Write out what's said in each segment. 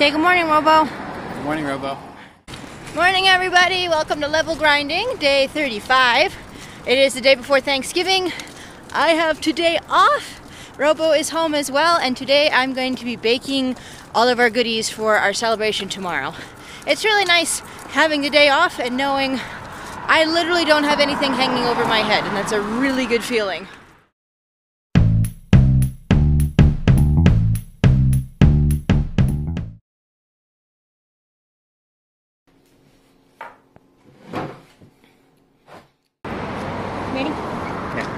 Say good morning, Robo. Good morning, Robo. Morning, everybody. Welcome to Level Grinding, day 35. It is the day before Thanksgiving. I have today off. Robo is home as well, and today I'm going to be baking all of our goodies for our celebration tomorrow. It's really nice having the day off and knowing I literally don't have anything hanging over my head, and that's a really good feeling. Ready? Yeah.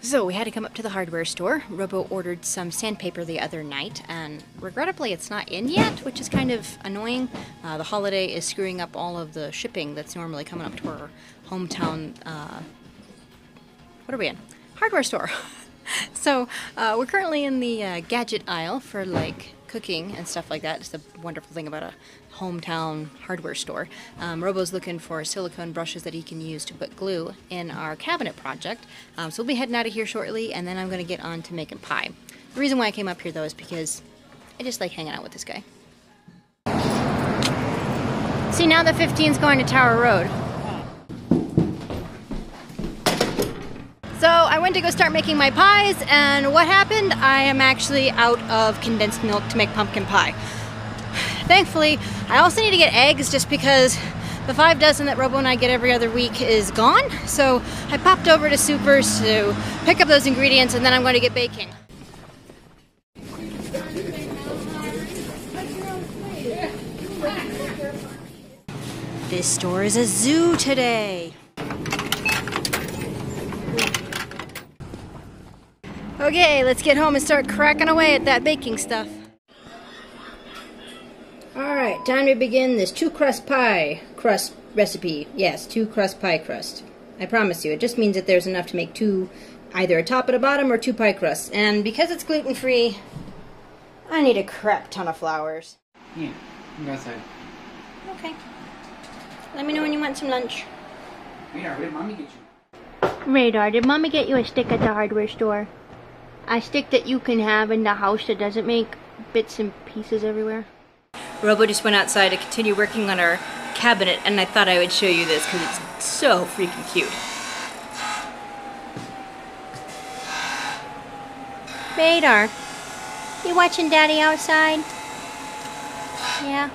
So we had to come up to the hardware store. Robo ordered some sandpaper the other night, and regrettably it's not in yet, which is kind of annoying. The holiday is screwing up all of the shipping that's normally coming up to our hometown, what are we in? Hardware store. So we're currently in the gadget aisle for like cooking and stuff like that. It's the wonderful thing about a hometown hardware store. Robo's looking for silicone brushes that he can use to put glue in our cabinet project. So we'll be heading out of here shortly, and then I'm going to get on to making pie. The reason why I came up here though is because I just like hanging out with this guy. See, now the 15's going to Tower Road. So I went to go start making my pies, and what happened? I am actually out of condensed milk to make pumpkin pie. Thankfully, I also need to get eggs just because the 5 dozen that Robo and I get every other week is gone. So I popped over to Supers to pick up those ingredients, and then I'm going to get baking. This store is a zoo today. Okay, let's get home and start cracking away at that baking stuff. Alright, time to begin this 2-crust pie crust recipe. Yes, 2-crust pie crust. I promise you, it just means that there's enough to make either a top and a bottom or 2 pie crusts. And because it's gluten-free, I need a crap ton of flours. Yeah, go outside. Okay. Let me know when you want some lunch. Radar, what did Mommy get you? Radar, did Mommy get you a stick at the hardware store? A stick that you can have in the house that doesn't make bits and pieces everywhere? Robo just went outside to continue working on our cabinet, and I thought I would show you this because it's so freaking cute. Radar, you watching Daddy outside? Yeah.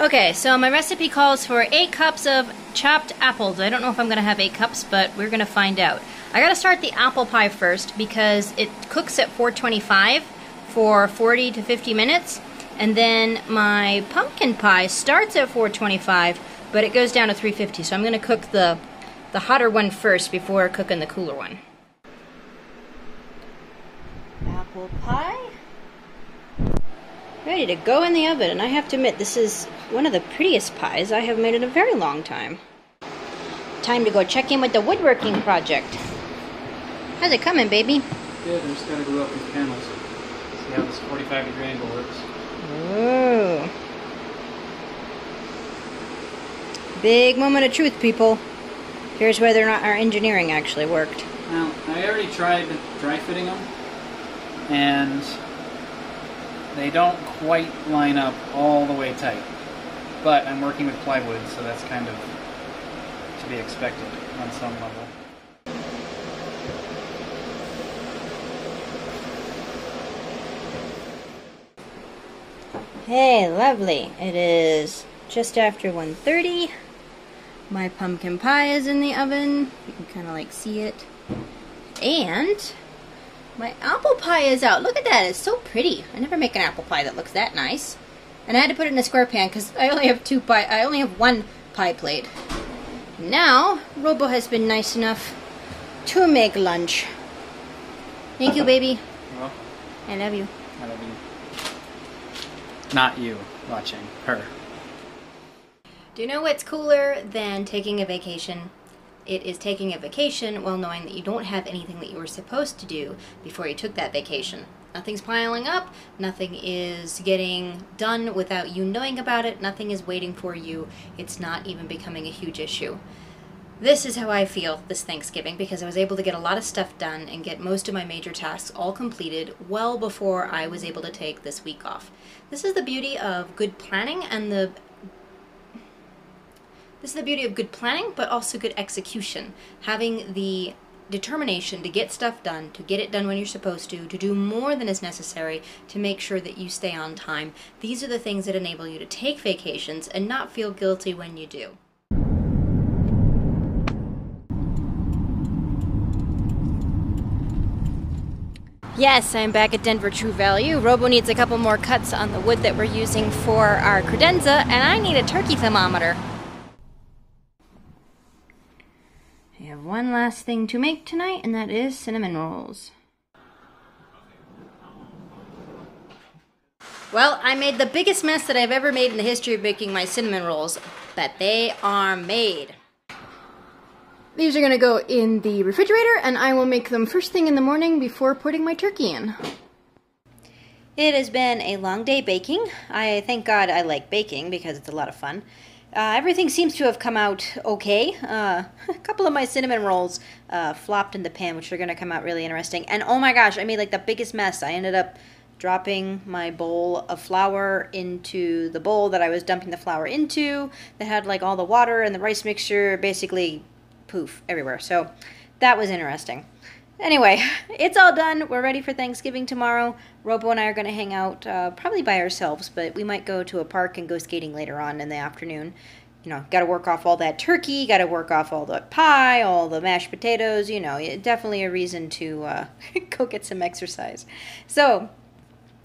Okay, so my recipe calls for 8 cups of chopped apples. I don't know if I'm going to have 8 cups, but we're going to find out. I got to start the apple pie first because it cooks at 425 for 40 to 50 minutes. And then my pumpkin pie starts at 425, but it goes down to 350. So I'm going to cook the hotter one first before cooking the cooler one. Apple pie. Ready to go in the oven, and I have to admit, this is one of the prettiest pies I have made in a very long time. Time to go check in with the woodworking project. How's it coming, baby? Good, I just gotta glue up these panels. See how this 45-degree angle works. Ooh. Big moment of truth, people. Here's whether or not our engineering actually worked. Now, I already tried dry fitting them, and they don't quite line up all the way tight. But I'm working with plywood, so that's kind of to be expected on some level. Hey, lovely. It is just after 1:30. My pumpkin pie is in the oven. You can kind of like see it. And my apple pie is out. Look at that. It's so pretty. I never make an apple pie that looks that nice. And I had to put it in a square pan because I only have 1 pie plate. Now, Robo has been nice enough to make lunch. Thank you, baby. Well, I love you. I love you. Not you watching, her. Do you know what's cooler than taking a vacation? It is taking a vacation while knowing that you don't have anything that you were supposed to do before you took that vacation. Nothing's piling up, nothing is getting done without you knowing about it, nothing is waiting for you, it's not even becoming a huge issue. This is how I feel this Thanksgiving, because I was able to get a lot of stuff done and get most of my major tasks all completed well before I was able to take this week off. This is the beauty of good planning but also good execution. Having the determination to get stuff done, to get it done when you're supposed to do more than is necessary to make sure that you stay on time. These are the things that enable you to take vacations and not feel guilty when you do. Yes, I'm back at Denver True Value. Robo needs a couple more cuts on the wood that we're using for our credenza, and I need a turkey thermometer. I have one last thing to make tonight, and that is cinnamon rolls. Well, I made the biggest mess that I've ever made in the history of making my cinnamon rolls, but they are made. These are going to go in the refrigerator, and I will make them first thing in the morning before putting my turkey in. It has been a long day baking. Thank God I like baking because it's a lot of fun. Everything seems to have come out okay. A couple of my cinnamon rolls flopped in the pan, which are going to come out really interesting. And oh my gosh, I made like the biggest mess. I ended up dropping my bowl of flour into the bowl that I was dumping the flour into that had like all the water and the rice mixture basically poof everywhere. So that was interesting. Anyway, it's all done. We're ready for Thanksgiving tomorrow. Robo and I are going to hang out probably by ourselves, but we might go to a park and go skating later on in the afternoon. You know, got to work off all that turkey, got to work off all the pie, all the mashed potatoes, you know, definitely a reason to go get some exercise. So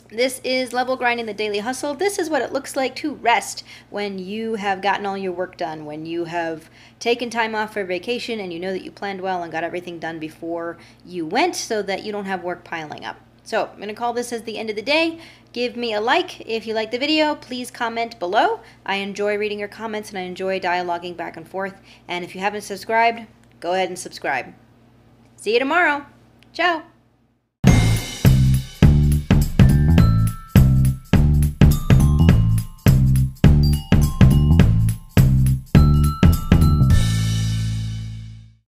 this is Level Grinding the Daily Hustle. This is what it looks like to rest when you have gotten all your work done, when you have taken time off for vacation and you know that you planned well and got everything done before you went so that you don't have work piling up. So I'm going to call this as the end of the day. Give me a like if you like the video. Please comment below. I enjoy reading your comments and I enjoy dialoguing back and forth. And if you haven't subscribed, go ahead and subscribe. See you tomorrow. Ciao.